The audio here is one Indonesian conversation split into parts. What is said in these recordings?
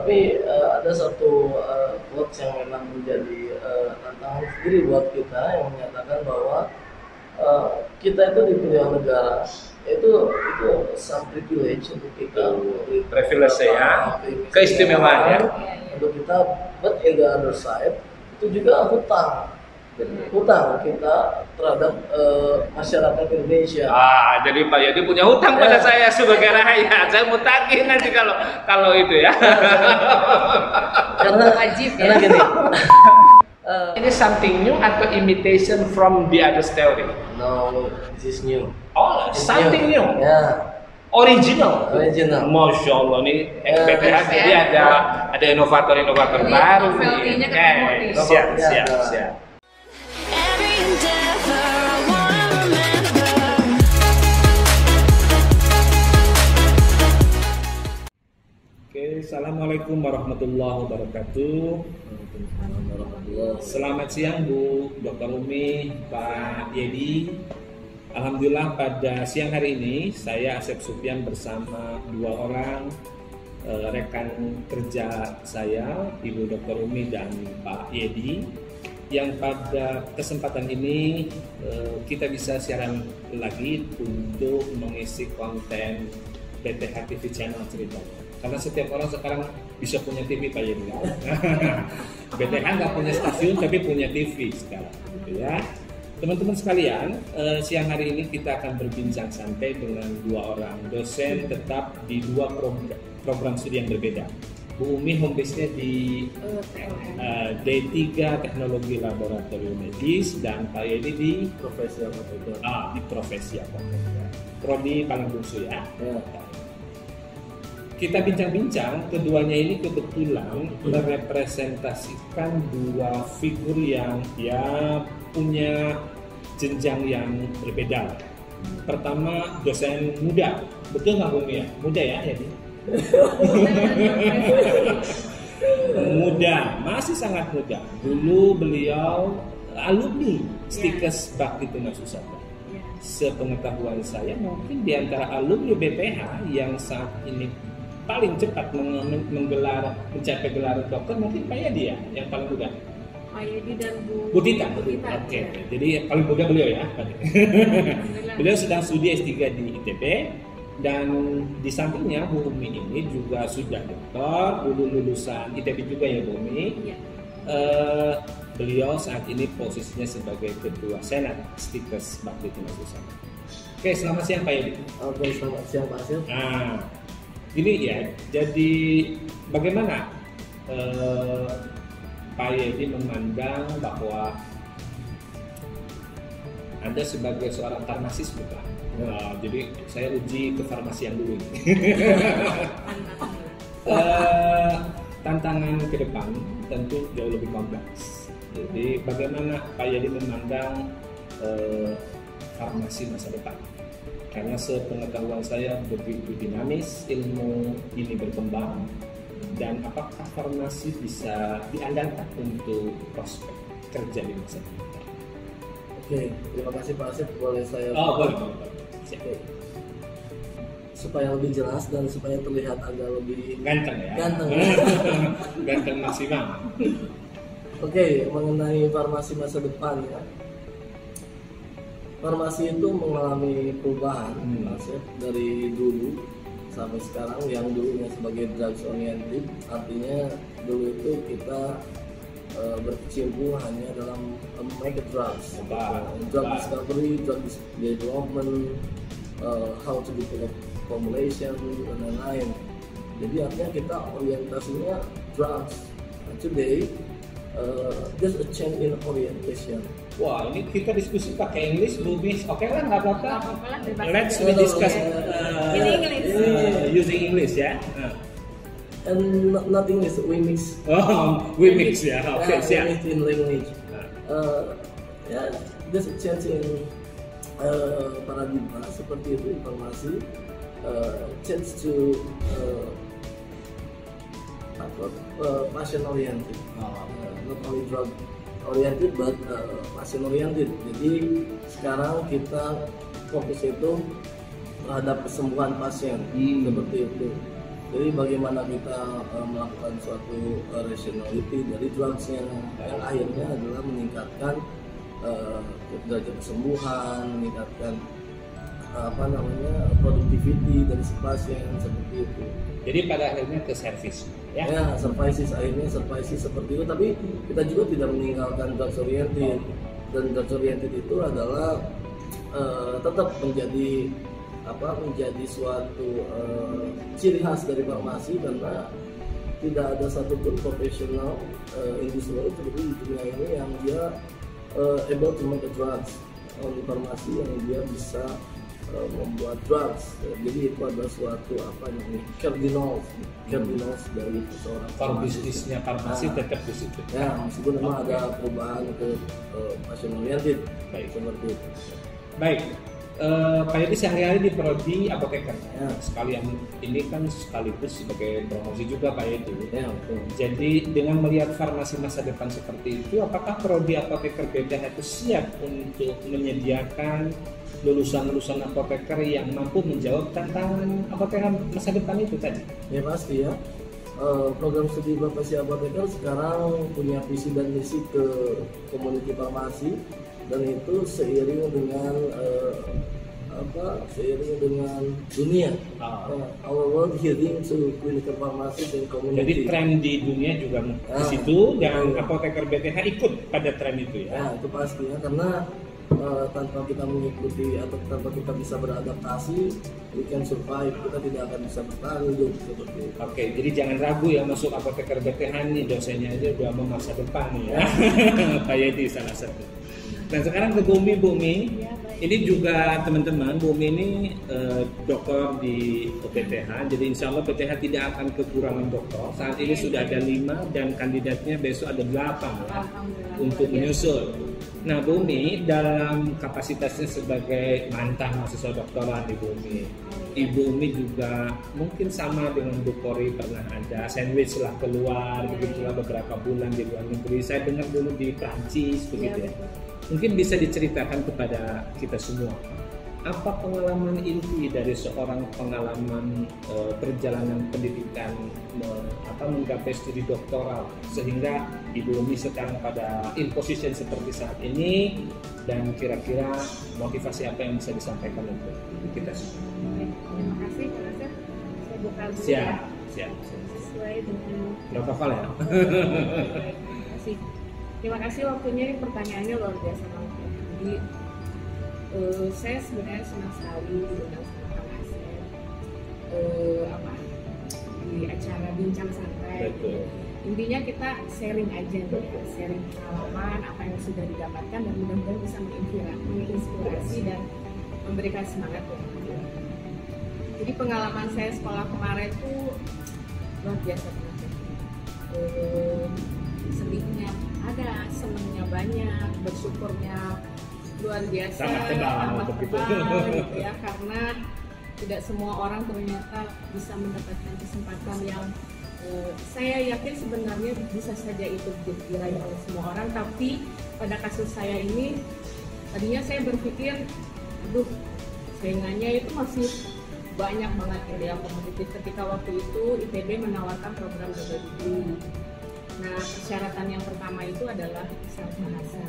Tapi ada satu quotes yang memang menjadi tantangan sendiri buat kita yang menyatakan bahwa kita itu di pilihan negara itu some privilege untuk kita, privilege ya, keistimewaan ya untuk kita, but in the other side itu juga hutang kita terhadap masyarakat Indonesia. Jadi Pak Yadi punya hutang pada saya sebagai rakyat. Saya mau tagih nanti kalau itu ya. Karena wajib ya. Karena gini. Ini something new atau imitation from the other story? No, this is new. Oh, something new. Ya. Original. Masya Allah nih BPH jadi ada inovator-inovator baru nih. Siap. Oke, assalamualaikum warahmatullahi wabarakatuh. Selamat siang Bu Dr. Umi, Pak Yedi. Alhamdulillah pada siang hari ini saya Asep Sufyan bersama dua orang rekan kerja saya, Ibu Dr. Umi dan Pak Yedi, yang pada kesempatan ini kita bisa siaran lagi untuk mengisi konten BTH TV Channel ceritanya. Karena setiap orang sekarang bisa punya TV Pak Yedi. BTH nggak punya stasiun tapi punya TV sekarang, gitu ya. Teman-teman sekalian, siang hari ini kita akan berbincang santai dengan dua orang dosen tetap di dua program studi yang berbeda. Bu Umi home base-nya di D3 Teknologi Laboratorium Medis dan Pak Yedi di Profesi Apoteker. Prodi Palang Bungsu ya. Kita bincang-bincang, keduanya ini kebetulan merepresentasikan dua figur yang punya jenjang yang berbeda. Pertama dosen muda, betul nggak Bu ya? Muda ya, Yedi? Muda, masih sangat muda. Dulu beliau alumni Stikes Bakti Tuna Susata. Sepengetahuan saya mungkin di antara alumni BPH yang saat ini paling cepat mencapai gelar dokter mungkin Pak Yedi ya, yang paling muda. Pak Yedi dan Bu Tita. Oke. Jadi yang paling muda beliau ya. Beliau sedang studi S3 di ITB dan di sampingnya Bu Umi ini juga sudah dokter, lulusan ITB juga ya Bu Umi. Ya. Beliau saat ini posisinya sebagai ketua senat Stikes Bakti Tuna Susata. Oke, selamat siang Pak Yedi. Oke, selamat siang Pak Asep. Gini ya, jadi bagaimana Pak Yedi memandang bahwa Anda sebagai seorang farmasis bukan? Jadi saya uji ke farmasi yang dulu. Tantangan ke depan tentu jauh lebih kompleks. Jadi bagaimana Pak Yedi memandang farmasi masa depan? Karena sepengetahuan saya begitu dinamis ilmu ini berkembang, dan apakah farmasi bisa diandalkan untuk prospek kerja di masa depan? Oke, terima kasih Pak Asep. Boleh saya? Boleh. Oke. Supaya lebih jelas dan supaya terlihat agak lebih ganteng ya. Ganteng maksimal. Oke, mengenai farmasi masa depan ya. Farmasi itu mengalami perubahan dari dulu sampai sekarang. Yang dulunya sebagai drugs oriented, artinya dulu itu kita berkecimpung hanya dalam make drugs, drug discovery, drug development, how to develop formulation dan lain-lain. Jadi artinya kita orientasinya drugs. Today there's a change in orientation. Wah, ini kita diskusi pakai English, Bubis. Oke lah, nggak apa-apa. Let's discuss using English ya. And not English, we mix. We mix ya. Oke, siap. In language. There's a change in paradigma seperti itu, informasi change to patient oriented, not only drug oriented but pasien oriented. Jadi sekarang kita fokus itu terhadap kesembuhan pasien seperti itu. Jadi bagaimana kita melakukan suatu rationality dari drugsnya yang akhirnya adalah meningkatkan derajat kesembuhan, meningkatkan productivity dari si pasien seperti itu. Jadi pada akhirnya ke servis, ya? Ya, services akhirnya services seperti itu. Tapi kita juga tidak meninggalkan drugs oriented. Dan drugs oriented itu adalah tetap menjadi suatu ciri khas dari farmasi, karena tidak ada satupun profesional industrial seperti di dunia ini yang dia able to make a drugs, only farmasi yang dia bisa membuat drugs. Jadi itu adalah suatu cardinals dari seorang Core bisnisnya farmasi tetap di situ. Ya, meskipun memang ada perubahan ke passion oriented. Baik. Seperti itu. Baik, Pak Yedi sehari-hari di prodi apoteker. Ya. Sekalian ini kan sekaligus sebagai promosi juga Pak Yedi. Ya, betul. Jadi dengan melihat farmasi masa depan seperti itu, apakah prodi apoteker BPH itu siap untuk menyediakan lulusan-lulusan apoteker yang mampu menjawab tantangan apoteker masa depan itu tadi? Ya pasti ya. Program studi profesi apoteker sekarang punya visi dan misi ke community farmasi, dan itu seiring dengan dunia. Our world heading to clinical pharmacy and community. Jadi tren di dunia juga di situ, dan apoteker BPH ikut pada tren itu ya. Ya, itu pasti ya, karena tanpa kita mengikuti atau tanpa kita bisa beradaptasi, we can survive, kita tidak akan bisa bertahan hidup seperti itu. Oke, jadi jangan ragu ya masuk apoteker BPH nih, dosennya aja udah mau masa depan nih ya. Pak Yedi salah satu. Nah sekarang ke Bumi. Ya, baik. Ini juga teman-teman, Bumi ini dokter di PTH, jadi insya Allah PTH tidak akan kekurangan dokter. Saat ini sudah ada 5 dan kandidatnya besok ada 8 ya, untuk menyusul. Nah Bumi dalam kapasitasnya sebagai mantan mahasiswa doktoral di Bumi, Ibu Umi juga mungkin sama dengan Bu Kori pernah ada sandwich lah keluar, begitulah beberapa bulan di luar negeri. Saya dengar dulu di Prancis begitu ya. Mungkin bisa diceritakan kepada kita semua, apa pengalaman inti dari seorang pengalaman perjalanan pendidikan menggapai studi doktoral sehingga Ibu Umi sekarang pada in position seperti saat ini, dan kira-kira motivasi apa yang bisa disampaikan untuk kita semua? Terima kasih, saya buka dulu Siap. sesuai dengan Protokol ya. Terima kasih. Terima kasih waktunya, ini pertanyaannya luar biasa banget. Jadi saya sebenarnya senang sekali diundang sama Kang Asep di acara bincang santai. Betul. Intinya kita sharing aja nih, sharing pengalaman apa yang sudah didapatkan, dan mudah-mudahan bisa menginspirasi dan memberikan semangat ya. Jadi pengalaman saya sekolah kemarin tuh luar biasa banget. Sedihnya ada, senangnya banyak, bersyukurnya luar biasa, tambah tebal gitu ya, karena tidak semua orang ternyata bisa mendapatkan kesempatan yang saya yakin sebenarnya bisa saja itu diraih oleh semua orang, tapi pada kasus saya ini tadinya saya berpikir, aduh saingannya itu masih banyak banget gitu ya, kompetitif. Ketika waktu itu ITB menawarkan program BPD. Nah, persyaratan yang pertama itu adalah syarat bahasa.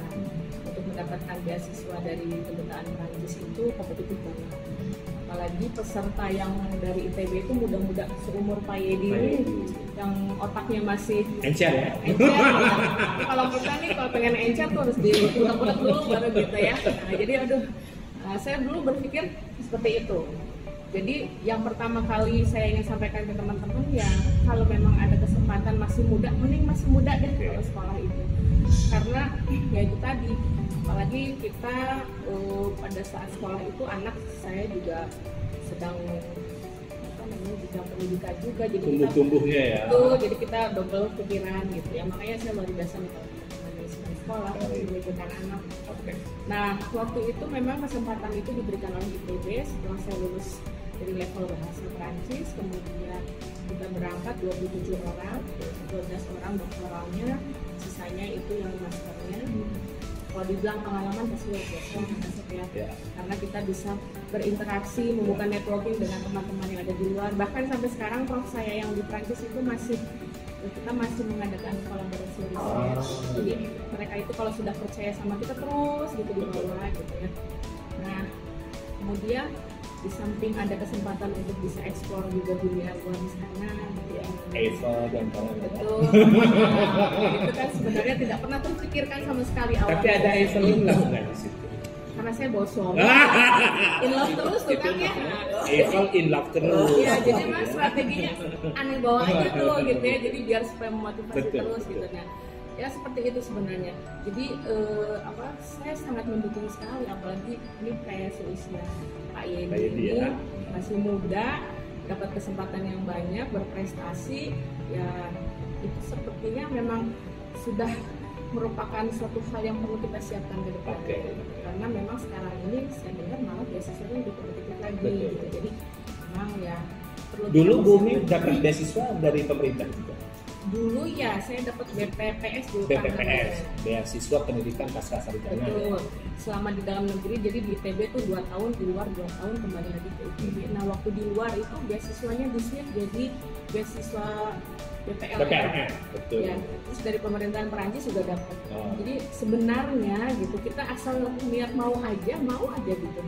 Untuk mendapatkan beasiswa dari kedutaan Prancis itu kompetitif banget. Apalagi peserta yang dari ITB itu muda-muda seumur Pak Yedi ini, yang otaknya masih encer ya. Kalau kita nih kalau pengen encer tuh harus diputar-putar dulu baru gitu ya. Nah, jadi saya dulu berpikir seperti itu. Jadi yang pertama kali saya ingin sampaikan ke teman-teman ya, kalau memang ada kesempatan masih muda, mending masih muda deh kalau sekolah itu. Karena ya itu tadi, apalagi kita pada saat sekolah itu anak saya juga sedang bidang pendidikan juga, jadi tumbuh-tumbuhnya ya. Jadi kita double pikiran gitu ya. Makanya saya luar biasa nih kalau manajemen sekolah, pendidikan anak. Nah waktu itu memang kesempatan itu diberikan oleh ITB setelah saya lulus dari level bahasa Perancis, kemudian kita berangkat 27 orang, 12 orang doktoralnya, sisanya itu yang masternya. kalau dibilang pengalaman pasti luar biasa ya. Karena kita bisa berinteraksi, membuka networking dengan teman-teman yang ada di luar. Bahkan sampai sekarang prof saya yang di Prancis itu kita masih mengadakan kolaborasi riset. Jadi mereka itu kalau sudah percaya sama kita terus gitu di bawah gitu ya. Nah kemudian di samping ada kesempatan untuk bisa eksplor juga dunia luar di sana gitu ya. Eva dan kawan. Betul. Itu kan sebenarnya tidak pernah terpikirkan sama sekali awalnya. Tapi ada Evelyn lah nggak di situ. Karena saya bawa suami. In love terus tuh kan ya. Evel in love terus. Iya, jadi mas strateginya aneh bawa aja tuh gitu ya. Jadi biar supaya memotivasi Betul. terus gitu. Nah, ya seperti itu sebenarnya. Jadi saya sangat mendukung sekali, apalagi ini kayak seusia Pak Yedi ini ya. masih muda, dapat kesempatan yang banyak, berprestasi, ya itu sepertinya memang sudah merupakan suatu hal yang perlu kita siapkan ke depan. Karena memang sekarang ini saya dengar malah beasiswa itu lebih kompetitif lagi gitu. Jadi memang ya perlu. Dulu Bumi dapat beasiswa dari pemerintah juga. Dulu ya saya dapat BPPS dulu. BPPS, beasiswa pendidikan pasca sarjana. Betul. Selama di dalam negeri, jadi di ITB itu 2 tahun, di luar 2 tahun, kembali lagi ke ITB. Nah waktu di luar itu beasiswanya di-switch jadi beasiswa BPLN. Betul. Ya, terus dari pemerintahan Perancis juga dapat. Jadi sebenarnya gitu kita asal niat mau aja gitu.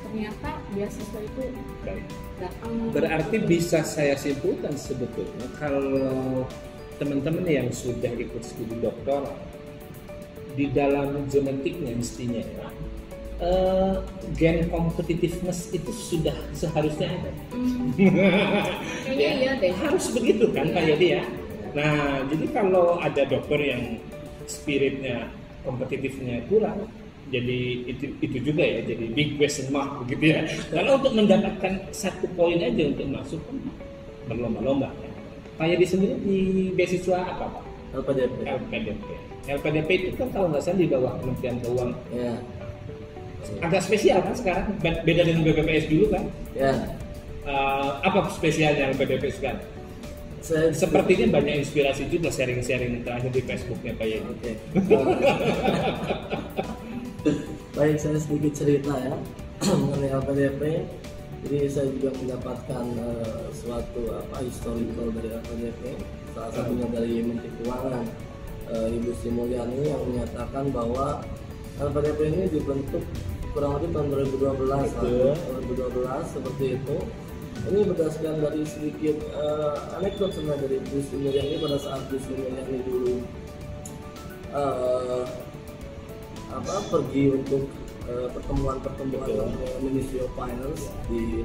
Ternyata beasiswa itu datang. Berarti bisa saya simpulkan sebetulnya kalau teman-teman yang sudah ikut studi doktoral di dalam genetiknya mestinya ya, gen competitiveness itu sudah seharusnya ada. Kayaknya iya deh. Harus begitu kan Pak Yedi ya. Nah jadi kalau ada dokter yang spiritnya kompetitifnya kurang, jadi itu juga ya, jadi big question mark begitu ya. Kalau untuk mendapatkan 1 poin aja untuk masuk kan berlomba-lomba. Pak Yedi sendiri di beasiswa apa Pak? LPDP itu kan kalau nggak salah di bawah Kementerian Keuangan. Ya. Agak spesial kan sekarang, beda dengan BPPS dulu kan? Ya. Apa spesialnya LPDP sekarang? Sepertinya banyak inspirasi juga sharing-sharing terakhir di Facebooknya Pak Yedi. Oke. Baik, saya sedikit cerita ya mengenai LPDP. Jadi saya juga mendapatkan suatu historical dari LPDP. Salah satunya dari Menteri Keuangan Ibu Sri Mulyani yang menyatakan bahwa LPDP ini dibentuk kurang lebih tahun 2012 seperti itu. Ini berdasarkan dari sedikit anekdot sebenarnya dari Bu Sri Mulyani pada saat Bu Sri Mulyani dulu pergi untuk pertemuan Ministry of Finance di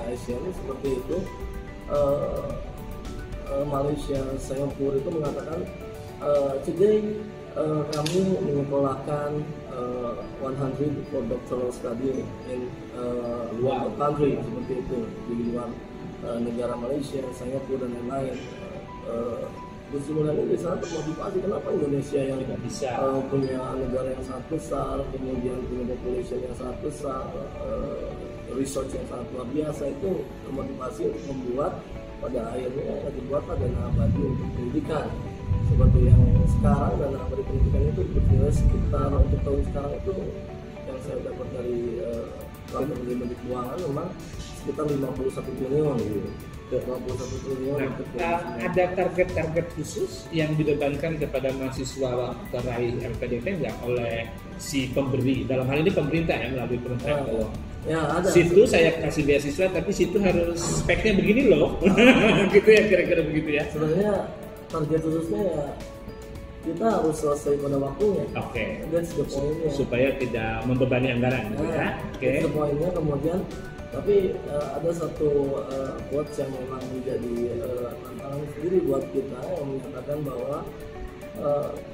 Asia ini seperti itu. Malaysia, Singapura itu mengatakan today kami menyekolahkan 100 for doctoral study in luar country seperti itu di luar negara Malaysia, Singapura dan lain-lain. Kesimpulan ini sangat termotivasi kenapa Indonesia yang bisa punya negara yang sangat besar, kemudian punya population yang sangat besar, research yang sangat luar biasa, itu termotivasi untuk membuat pada akhirnya dibuatlah dana abadi untuk pendidikan. Seperti yang sekarang dana abadi pendidikan itu bernilai sekitar untuk tahun sekarang itu yang saya dapat dari Menteri Keuangan memang sekitar 51 triliun gitu. 51 triliun. Ada target-target khusus yang dibebankan kepada mahasiswa peraih LPDP nggak oleh si pemberi, dalam hal ini pemerintah ya melalui Kementerian Keuangan? Ya, ada. Situ saya kasih beasiswa tapi situ harus speknya begini loh. Gitu ya, kira-kira begitu ya. Sebenarnya target khususnya ya kita harus selesai pada waktunya. Oke. That's the point-nya. Supaya tidak membebani anggaran gitu ya. Oke. That's the point-nya. Kemudian tapi ada satu quotes yang memang menjadi tantangan sendiri buat kita yang menyatakan bahwa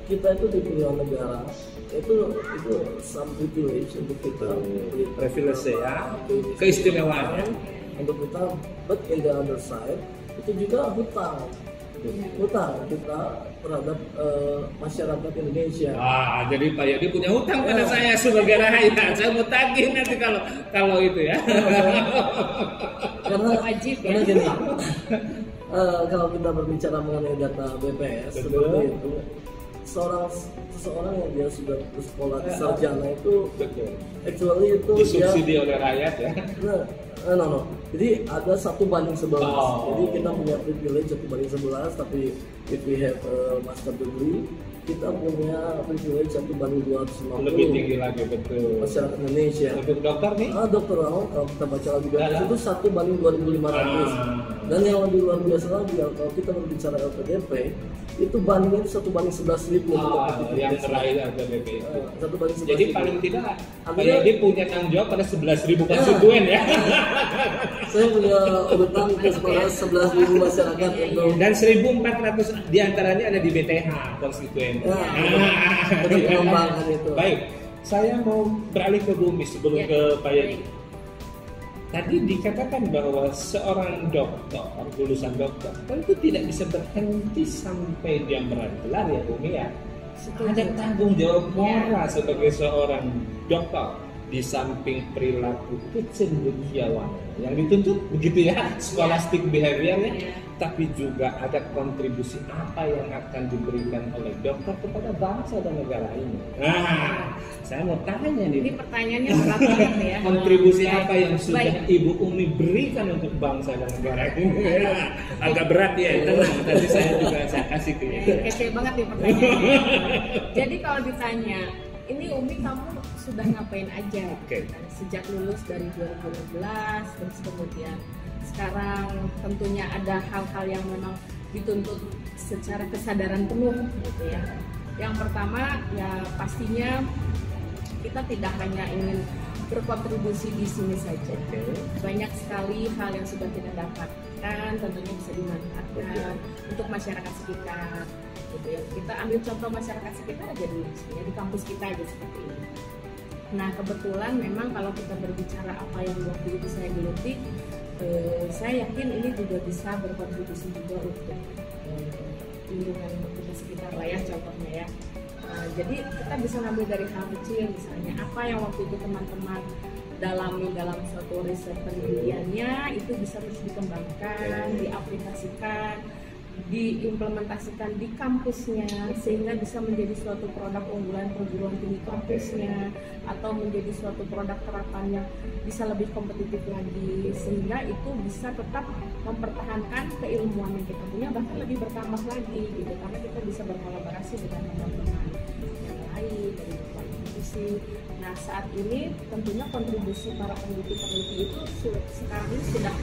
kita itu di pilihan negara itu some privilege untuk kita, privilege ya, keistimewaan untuk kita, but in the other side itu juga hutang kita terhadap masyarakat Indonesia. Jadi Pak Yedi punya hutang pada saya sebagai rakyat. Saya mau tagih nanti kalau itu ya. Karena gini, kalau kita berbicara mengenai data BPS seperti itu, seseorang yang dia sudah bersekolah di sarjana itu Betul. actually itu Disubsidi oleh rakyat ya. no. Jadi ada 1:11. Oh. Jadi kita punya privilege 1:11, tapi if we have a master degree, kita punya privilege 1:250. Lebih tinggi lagi, betul. Masyarakat Indonesia. Untuk dokter nih? Dokter Rahul, kalau kita baca lagi itu 1:2500. Dan yang lebih luar biasa lagi, kalau kita berbicara LPDP, itu bandingnya itu 1:11.000. Yang terakhir LPDP itu. 1:11.000. Jadi paling tidak dia punya tanggung jawab pada 11.000 konstituen ya. Saya punya utang kepada 11.000 masyarakat itu. Dan 1.400 diantaranya ada di BTH konstituen. Untuk pengembangan itu. Baik, saya mau beralih ke Bumi sebelum ke Pak Yadi. Tadi dikatakan bahwa seorang dokter, lulusan dokter, tentu tidak bisa berhenti sampai dia meraih gelar ya Bumi ya. Ada tanggung jawab moral sebagai seorang dokter di samping perilaku kecendekiawan yang dituntut begitu ya, scholastic behavior ya, tapi juga ada kontribusi apa yang akan diberikan oleh dokter kepada bangsa dan negara ini. Nah, saya mau tanya nih. Ini pertanyaannya berat banget ya. Kontribusi apa yang sudah Ibu Umi berikan untuk bangsa dan negara ini? Agak berat ya, itu tadi saya kasih ke kece banget nih pertanyaannya. Jadi kalau ditanya, ini Umi kamu sudah ngapain aja? Sejak lulus dari 2016, terus kemudian sekarang tentunya ada hal-hal yang memang dituntut secara kesadaran penuh gitu ya. Yang pertama ya pastinya kita tidak hanya ingin berkontribusi di sini saja. Banyak sekali hal yang sudah kita dapatkan tentunya bisa dimanfaatkan untuk masyarakat sekitar. Gitu ya. Kita ambil contoh masyarakat sekitar aja dulu ya, di kampus kita aja seperti ini. Nah kebetulan memang kalau kita berbicara apa yang waktu itu saya geluti, saya yakin ini juga bisa berkontribusi juga untuk lingkungan kita sekitar lah ya contohnya ya. Jadi kita bisa ngambil dari hal kecil misalnya apa yang waktu itu teman-teman dalami dalam suatu riset penelitiannya itu bisa terus dikembangkan, diaplikasikan, diimplementasikan di kampusnya sehingga bisa menjadi suatu produk unggulan perguruan tinggi kampusnya atau menjadi suatu produk terapan yang bisa lebih kompetitif lagi sehingga itu bisa tetap mempertahankan keilmuan yang kita punya bahkan lebih bertambah lagi gitu karena kita bisa berkolaborasi dengan teman-teman yang lain dari berbagai institusi. Nah saat ini tentunya kontribusi para peneliti-peneliti itu sekarang ini sudah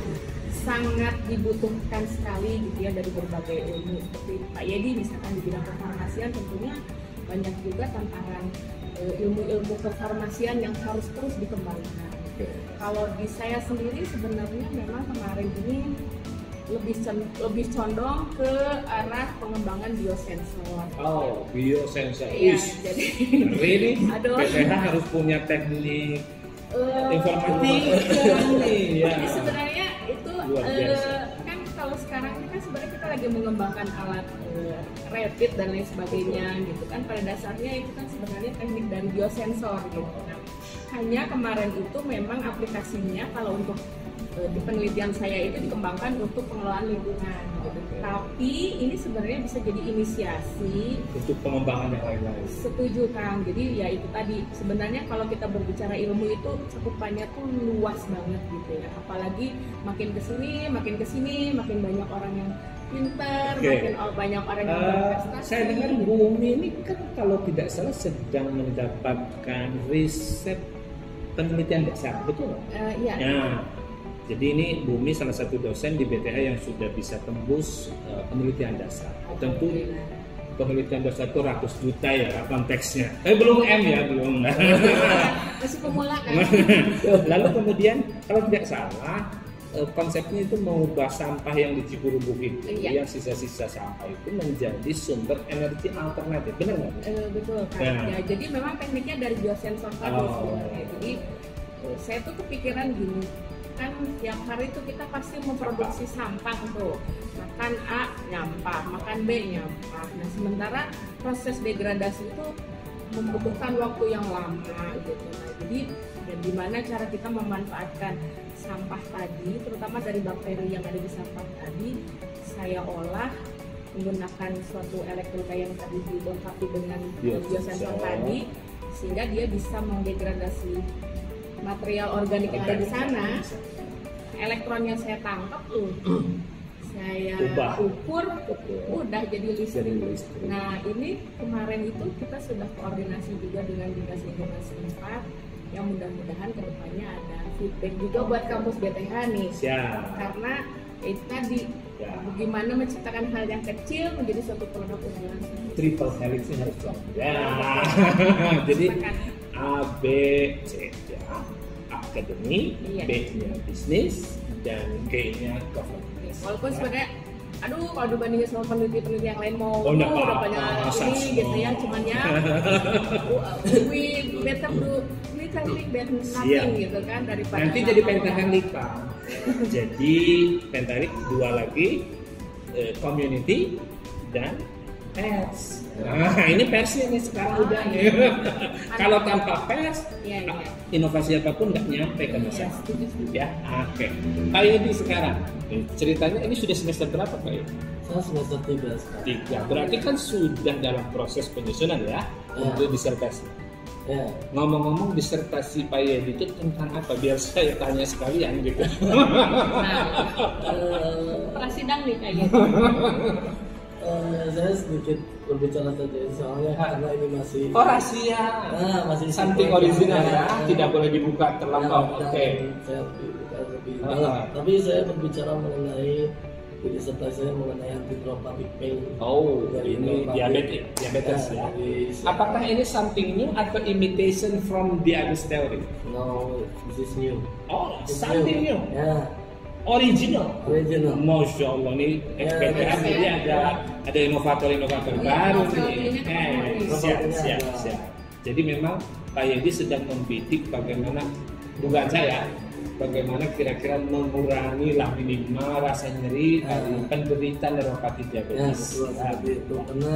sangat dibutuhkan sekali gitu ya dari berbagai ilmu seperti Pak Yedi misalkan di bidang kefarmasian tentunya banyak juga tantangan ilmu-ilmu kefarmasian yang harus terus dikembangkan. Kalau di saya sendiri sebenarnya memang kemarin ini lebih condong ke arah pengembangan biosensor. Oh, biosensor. Iya, jadi ini PTH harus punya teknik informatif. Ya. Jadi sebenarnya itu kan kalau sekarang ini kan sebenarnya kita lagi mengembangkan alat rapid dan lain sebagainya gitu kan pada dasarnya itu kan sebenarnya teknik dari biosensor gitu. Nah, hanya kemarin itu memang aplikasinya kalau untuk di penelitian saya itu dikembangkan untuk pengelolaan lingkungan gitu. Tapi ini sebenarnya bisa jadi inisiasi untuk pengembangan yang lain-lain. Setuju Kang. Jadi ya itu tadi sebenarnya kalau kita berbicara ilmu itu cakupannya tuh luas banget gitu ya. Apalagi makin kesini makin banyak orang yang pintar, makin banyak orang yang berprestasi. Saya dengar Bu Umi ini kan kalau tidak salah sedang mendapatkan riset penelitian dasar, betul? Iya. Nah, jadi ini Bumi salah satu dosen di BTH yang sudah bisa tembus penelitian dasar. Tentu penelitian dasar itu ratus juta ya konteksnya. Belum M ya, belum. Masih pemula kan. Lalu kemudian kalau tidak salah konsepnya itu mengubah sampah yang di Cikurubuk itu, yang sisa-sisa sampah itu menjadi sumber energi alternatif, benar nggak? Betul kan. Ya, jadi memang tekniknya dari biosensor tadi sebenarnya. Jadi saya tuh kepikiran gini. Kan tiap hari itu kita pasti memproduksi sampah tuh, makan A nyampah, makan B nyampah. Nah sementara proses degradasi itu membutuhkan waktu yang lama gitu. Nah, jadi gimana cara kita memanfaatkan sampah tadi, terutama dari bakteri yang ada di sampah tadi, saya olah menggunakan suatu elektronika yang tadi dilengkapi dengan biosensor Biosensor. tadi, sehingga dia bisa mendegradasi material organik yang ada di sana. Elektron yang saya tangkap tuh saya Ubah. ukur udah jadi listrik. Jadi listrik. Nah ini kemarin itu kita sudah koordinasi juga dengan dinas lingkungan setempat, yang mudah-mudahan kedepannya ada feedback juga buat kampus BTH nih. Siap. Karena itu tadi Ya. bagaimana menciptakan hal yang kecil menjadi suatu produk unggulan. Triple helix ini harus dong. Ya. Jadi A, B, C, ya. Akademi, Iya. B-nya bisnis, dan G-nya government. Walaupun sebenarnya kalau dibandingin sama peneliti-peneliti yang lain mau Oh, enggak udah apa-apa, banyak masa ini semua. gitu ya, cuman ya we better do little thing than nothing Siap. gitu kan, daripada Nanti jadi pentahelik Pak. Jadi pentahelik dua lagi, community dan pers. Nah ini persnya nih sekarang udah nih. Kalau tanpa pers, Iya, iya. inovasi apapun nggak nyampe ke Iya, masyarakat. setuju. Ya, oke. Pak Yedi sekarang, ceritanya ini sudah semester berapa Pak Yedi? Saya semester 3 sekarang. 3. Berarti kan sudah dalam proses penyusunan ya, untuk disertasi. Ya, Ngomong-ngomong disertasi Pak Yedi itu tentang apa? Biar saya tanya sekalian gitu. Nah, prasidang nih kayaknya. saya sedikit berbicara saja soalnya karena ini masih Rahasia. masih Something original ya, tidak boleh dibuka terlampau. Oke. Saya bukan lebih Ah. dalam. Tapi saya berbicara mengenai disertasi saya mengenai antitrophic pain. Oh, Dari ini diabetes ya. dari- Apakah ini something new atau imitation from diabetes theory? No, this is new. Oh, It's something new. Ya, Original. original. Masya Allah nih XPTH ya. ini ada inovator-inovator Iya, baru profilnya nih. keren. Siap, Profilnya siap, ada. siap. Jadi memang Pak Yedi sedang membidik bagaimana dugaan saya, bagaimana kira-kira mengurangi lah minimal rasa nyeri dari penderita neuropati Ya, diabetes. betul seperti itu. Karena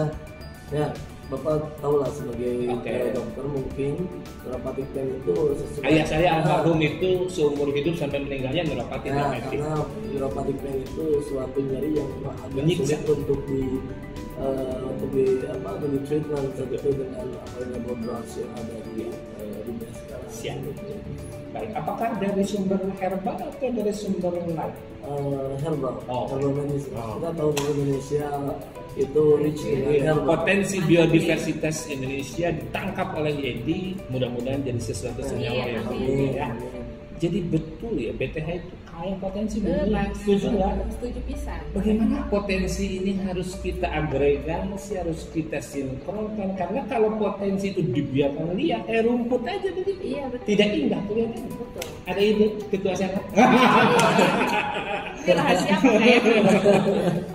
ya Bapak tahu lah sebagai Oke. dokter mungkin neuropathic pain itu sesuatu. Ayah saya almarhum itu seumur hidup sampai meninggalnya neuropati Ya, diabetes. karena neuropathic pain itu suatu nyeri yang agak Menyiksa. sulit untuk di treatment seperti dengan apa yang drugs yang ada di dunia sekarang. Siap. Baik, apakah dari sumber herbal atau dari sumber lain? Herbal, Oh. herbal medicine. Oh. Kita tahu bahwa Indonesia itu rich dengan herbal. Potensi biodiversitas Indonesia ditangkap oleh Yedi, mudah-mudahan jadi sesuatu senyawa Iya, yang amin. baik ya. Jadi betul ya, BTH itu kaya potensi, betul. Bang, Setuju ya? setuju pisan. Bagaimana potensi ini harus kita agregasi, harus kita sinkronkan, karena kalau potensi itu dibiarkan liar, rumput aja begitu. Iya, betul. Tidak indah kelihatan. Betul. Ada ide ketua sana? Ini rahasia apa kayaknya?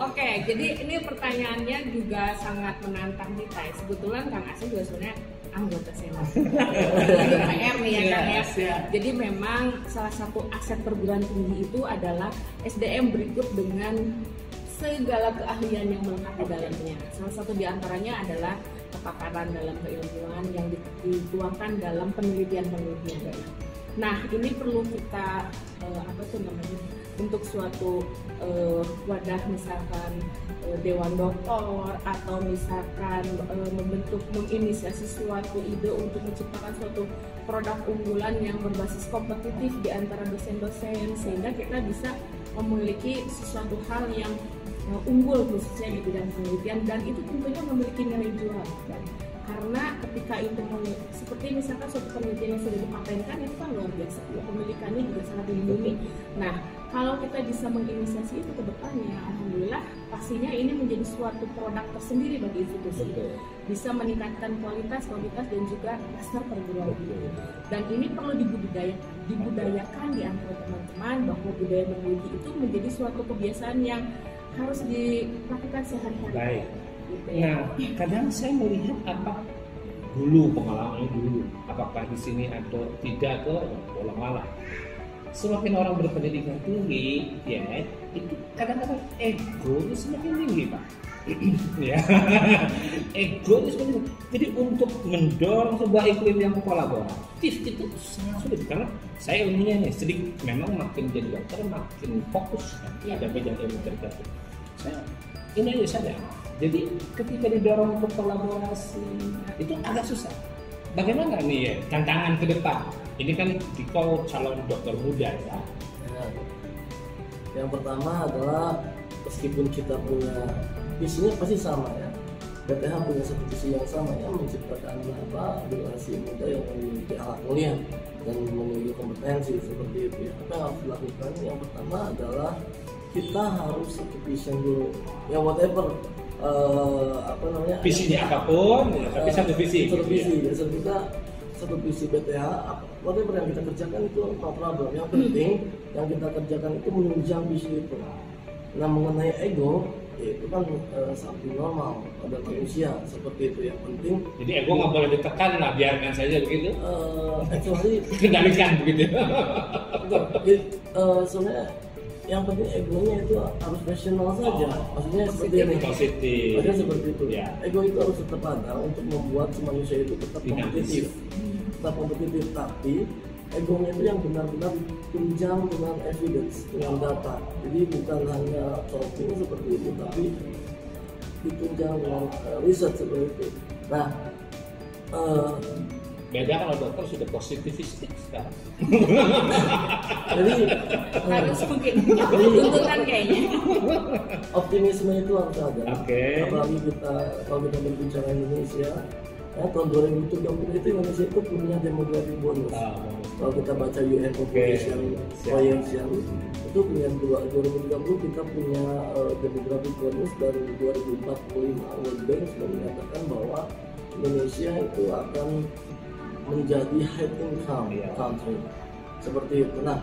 Oke, jadi ini pertanyaannya juga sangat menantang kita ya. Sebetulnya Kang Asep juga sebenarnya anggota senat DPR nih ya Kang ya. Siap. Jadi memang salah satu aset perguruan tinggi itu adalah SDM berikut dengan segala keahlian yang melekat di dalamnya. Salah satu diantaranya adalah kepakaran dalam keilmuan yang dituangkan dalam penelitian-penelitian. Nah, ini perlu kita bentuk suatu wadah, misalkan dewan doktor, atau misalkan menginisiasi suatu ide untuk menciptakan suatu produk unggulan yang berbasis kompetitif di antara dosen-dosen, sehingga kita bisa memiliki sesuatu hal yang unggul khususnya di bidang penelitian, dan itu tentunya memiliki nilai jual. Karena ketika itu seperti misalkan suatu penelitian yang sudah dipatenkan, itu kan luar biasa, pemilikannya juga sangat dilindungi. Nah, kalau kita bisa menginisiasi itu ke depannya, alhamdulillah pastinya ini menjadi suatu produk tersendiri bagi institusi. Bisa meningkatkan kualitas dan juga klaster perguruan tinggi. Dan ini perlu dibudayakan di antara teman-teman, bahwa budaya meneliti itu menjadi suatu kebiasaan yang harus dilakukan sehari-hari. Baik. Gitu ya. Nah, kadang saya melihat pengalaman dulu, apakah di sini atau tidak, ke bola-bola. Semakin orang berpendidikan tinggi, ya, itu kadang-kadang ego itu semakin tinggi, Pak. Ya, ego itu semakin tinggi. Jadi untuk mendorong sebuah iklim yang kolaboratif itu sangat sulit, karena saya ilmunya nih sedikit, memang makin jadi dokter makin fokus kan, Ya. ada bidang ilmu tertentu. Saya ini aja saja. Jadi ketika didorong untuk kolaborasi itu agak susah. Bagaimana nih ya tantangan ke depan? Ini kan Diko calon dokter muda ya. Ya. Yang pertama adalah meskipun kita punya visinya pasti sama ya. BTH punya satu visi yang sama ya, menciptakan generasi muda yang memiliki akhlak mulia dan memiliki kompetensi seperti itu ya. Apa yang harus dilakukan? Yang pertama adalah kita harus satu vision dulu. Ya whatever visinya apapun, tapi satu visi. Satu visi. Ya. Satu visi BTH, whatever yang kita kerjakan itu no problem. Yang penting yang kita kerjakan itu menunjang visi itu. Nah mengenai ego, itu kan something normal pada manusia seperti itu. Yang penting. Jadi ego nggak boleh ditekan lah, biarkan saja begitu. Actually kendalikan begitu. Sebenarnya yang penting egonya itu harus rasional saja. Maksudnya seperti ini. Positif. Maksudnya seperti itu. Ya. Ego itu harus tetap ada untuk membuat si manusia itu tetap kompetitif. Tetap kompetitif, tapi egonya itu yang benar-benar ditunjang dengan evidence, dengan data. Jadi bukan hanya talking seperti itu, tapi ditunjang dengan riset seperti itu. Nah, beda kalau dokter sudah positivistik sekarang. Jadi harus mungkin tuntutan kayaknya. Optimisme itu harus ada. Oke. Apalagi kalau kita berbicara Indonesia, tahun 2030 itu Indonesia itu punya demografi bonus. Kalau kita baca UN Population Projection itu punya 2030 kita punya demografi bonus dari 2045. World Bank sudah menyatakan bahwa Indonesia itu akan menjadi high income country seperti itu. Nah,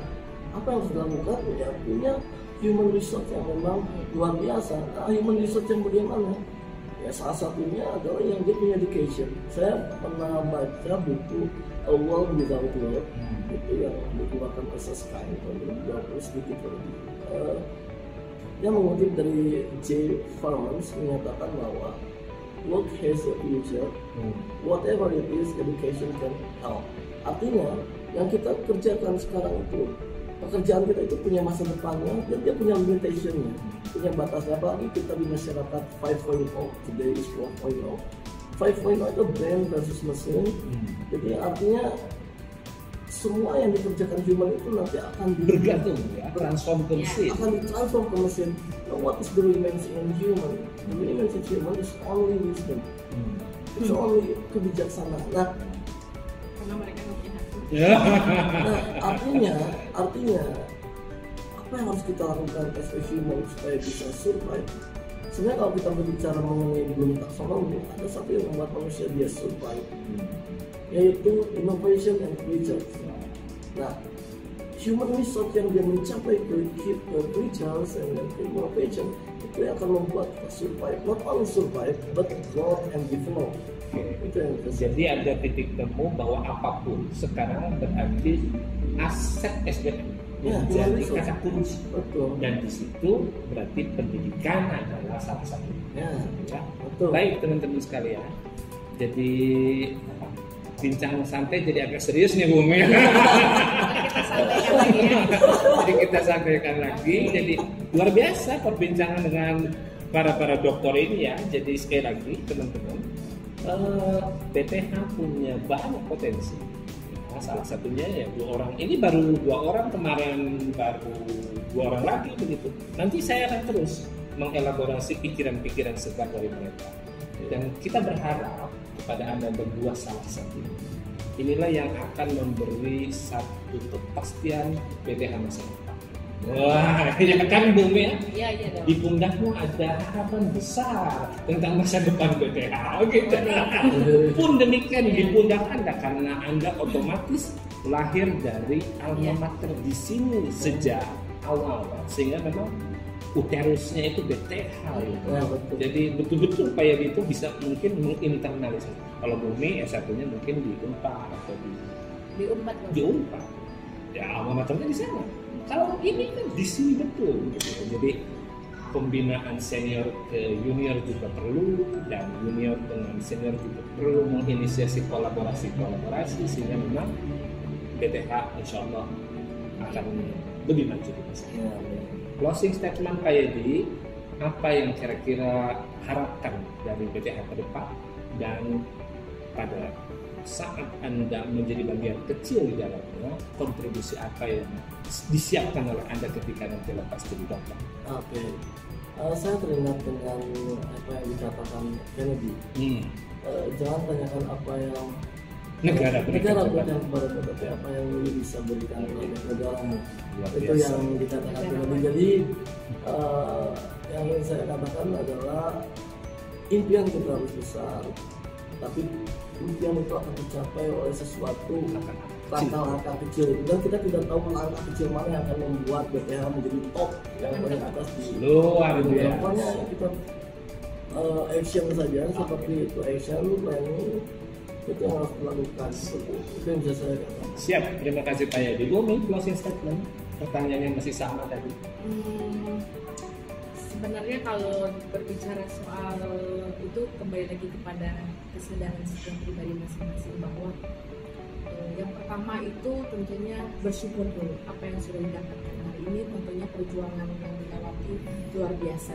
apa yang harus dilakukan? Ya punya human resource yang memang luar biasa. Nah, human resource yang bagaimana? Ya salah satunya adalah yang dia punya education. Saya pernah baca buku A World Without Work, itu yang dikeluarkan SSK tahun 2020 sedikit lebih. Yang mengutip dari J. Farmans menyatakan bahwa work has a future, whatever it is, education can help. Artinya, yang kita kerjakan sekarang itu, pekerjaan kita itu punya masa depannya dan dia punya limitationnya, punya batasnya. Apalagi kita di masyarakat 5.0, today is 4.0. 5.0 itu brain versus mesin. Jadi artinya semua yang dikerjakan human itu nanti akan bergantung ya, transform ke mesin. Akan ditransform ke mesin. Now, what is the remains in human? The remains in human is only wisdom. It's only kebijaksanaan. Nah, karena mereka nggak punya hati. Nah, artinya apa yang harus kita lakukan as a human supaya bisa survive? Sebenarnya kalau kita berbicara mengenai Bloom taxonomy, ada satu yang membuat manusia dia survive, yaitu innovation and research. Nah, human resource yang dia mencapai ke research and innovation itu yang akan membuat kita survive, not only survive but growth and develop. Itu yang jadi ada titik temu bahwa apapun sekarang berarti aset SDM menjadi kata kunci. Betul. Dan di situ berarti pendidikan adalah salah satunya. Ya, betul. Baik teman-teman sekalian. Jadi bincang santai jadi agak serius nih Bung ya. Kita sampaikan lagi ya. Jadi kita sampaikan lagi. Jadi luar biasa perbincangan dengan para dokter ini ya. Jadi sekali lagi teman-teman, BTH punya banyak potensi. Nah, salah satunya ya 2 orang. Ini baru 2 orang, kemarin baru 2 orang lagi begitu. Nanti saya akan terus mengelaborasi pikiran-pikiran segar dari mereka. Dan kita berharap kepada Anda berdua salah satu. Inilah yang akan memberi satu kepastian BTH masa depan. Wah, ya kan Bung ya? Iya dong. Di pundakmu ada harapan besar tentang masa depan BTH gitu. Pun demikian di pundak Anda karena Anda otomatis lahir dari alma mater di sini sejak awal, sehingga memang uterusnya itu BTH gitu. Jadi betul-betul Pak Yadi itu bisa mungkin menginternalisasi. Kalau Bumi S1-nya mungkin di Unpad atau di Unpad. Di Unpad. Ya alma maternya di sana. Kalau ini kan di sini betul gitu. Jadi pembinaan senior ke junior juga perlu, dan junior dengan senior juga perlu menginisiasi kolaborasi sehingga memang BTH insya Allah akan lebih maju di masa depan. Closing statement Pak Yedi, apa yang kira-kira harapkan dari BTH ke depan, dan pada saat Anda menjadi bagian kecil di dalamnya, kontribusi apa yang disiapkan oleh Anda ketika nanti lepas jadi dokter? Oke. Saya teringat dengan apa yang dikatakan Kennedy. Jangan tanyakan apa yang negara berikan kepada tapi apa yang Willy bisa berikan kepada negaramu. Itu yang dikatakan Kennedy. Jadi yang ingin saya katakan adalah impian kita harus besar, tapi impian itu akan dicapai oleh sesuatu langkah-langkah kecil, dan kita tidak tahu langkah kecil mana yang akan membuat BTH menjadi top yang paling atas di luar biasa. Pokoknya kita action saja, seperti itu, action planning itu yang harus dilakukan. Itu yang bisa saya katakan. Siap, terima kasih Pak Yadi. Bumi, closing statement, pertanyaan yang masih sama tadi. Sebenarnya kalau berbicara soal itu kembali lagi kepada kesadaran setiap pribadi masing-masing, bahwa yang pertama itu tentunya bersyukur dulu apa yang sudah didapatkan hari ini. Tentunya perjuangan yang dilewati luar biasa.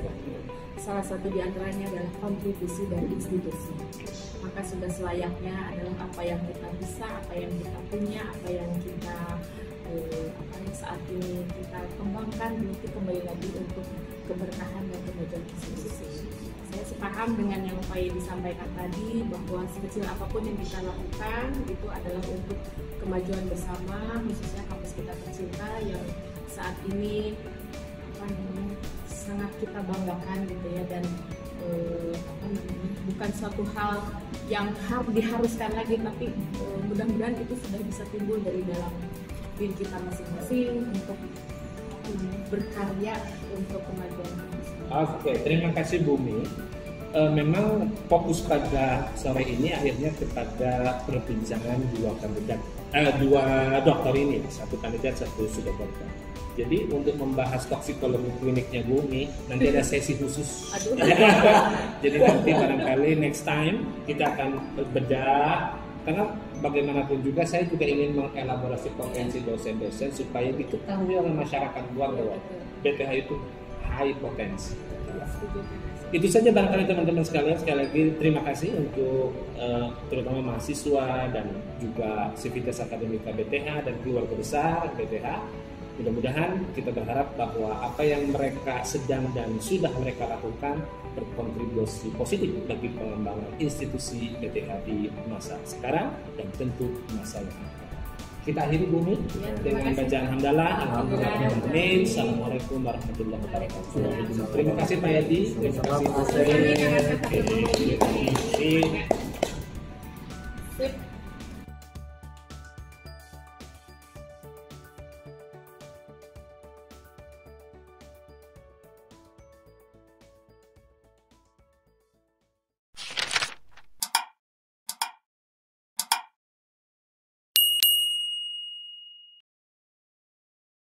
Salah satu diantaranya adalah kontribusi dari institusi. Maka sudah selayaknya adalah apa yang kita bisa, apa yang kita punya, apa yang kita saat ini kita kembangkan, itu kembali lagi untuk keberkahan dan kemajuan institusi. Saya sepaham dengan yang Pak Yedi disampaikan tadi, bahwa sekecil apapun yang kita lakukan itu adalah untuk kemajuan bersama, khususnya kampus kita tercinta yang saat ini sangat kita banggakan gitu ya, dan bukan suatu hal yang diharuskan lagi, tapi mudah-mudahan itu sudah bisa timbul dari dalam diri kita masing-masing untuk berkarya untuk kemajuan kampus. Oke, terima kasih Bumi. Memang fokus pada sore ini akhirnya kepada perbincangan dua dokter ini, satu kandidat, satu sudah dokter. Jadi untuk membahas toksikologi kliniknya Bumi, nanti ada sesi khusus. Jadi nanti barangkali next time kita akan bedah, karena bagaimanapun juga saya juga ingin mengelaborasi potensi dosen-dosen supaya diketahui oleh masyarakat luar bahwa BTH itu high potensi. Itu saja barangkali teman-teman sekalian. Sekali lagi terima kasih untuk terutama mahasiswa dan juga sivitas akademika BTH dan keluarga besar BTH. Mudah-mudahan kita berharap bahwa apa yang mereka sedang dan sudah mereka lakukan berkontribusi positif bagi pengembangan institusi BTH di masa sekarang dan tentu masa yang akan. Kita akhiri Bumi dengan bacaan hamdalah. Alhamdulillah. Assalamualaikum warahmatullahi wabarakatuh. Terima kasih Pak Yadi. Terima kasih.